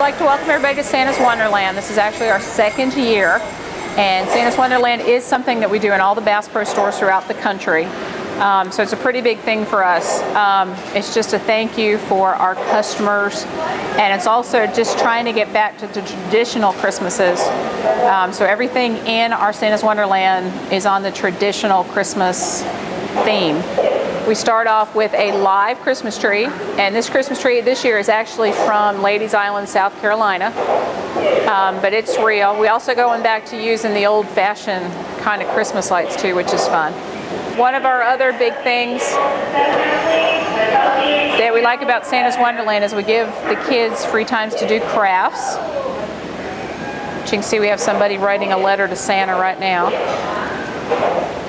I'd like to welcome everybody to Santa's Wonderland. This is actually our second year, and Santa's Wonderland is something that we do in all the Bass Pro stores throughout the country. So it's a pretty big thing for us. It's just a thank you for our customers, and it's also just trying to get back to the traditional Christmases. So everything in our Santa's Wonderland is on the traditional Christmas theme. We start off with a live Christmas tree, and this Christmas tree this year is actually from Ladies Island, South Carolina, but it's real. We also going back to using the old-fashioned kind of Christmas lights too, which is fun. One of our other big things that we like about Santa's Wonderland is we give the kids free times to do crafts. As you can see, we have somebody writing a letter to Santa right now.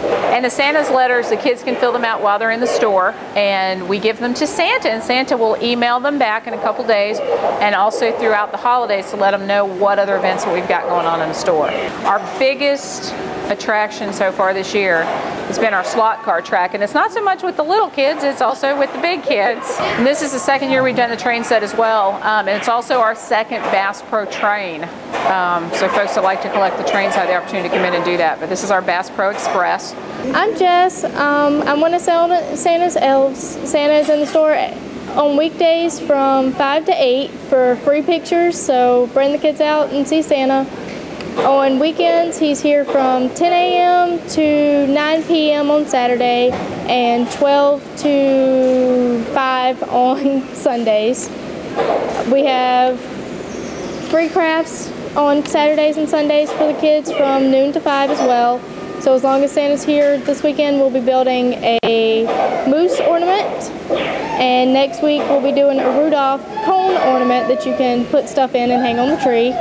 And the Santa's letters, the kids can fill them out while they're in the store, and we give them to Santa, and Santa will email them back in a couple days, and also throughout the holidays to let them know what other events that we've got going on in the store. Our biggest attraction so far this year has been our slot car track, and it's not so much with the little kids, it's also with the big kids. And this is the second year we've done the train set as well, and it's also our second Bass Pro train. So folks that like to collect the trains have the opportunity to come in and do that, but this is our Bass Pro Express. I'm Jess. I'm one of Santa's elves. Santa is in the store on weekdays from 5 to 8 for free pictures, so bring the kids out and see Santa. On weekends, he's here from 10 a.m. to 9 p.m. on Saturday and 12 to 5 on Sundays. We have free crafts on Saturdays and Sundays for the kids from noon to 5 as well. So as long as Santa's here this weekend, we'll be building a moose ornament, and next week we'll be doing a Rudolph cone ornament that you can put stuff in and hang on the tree.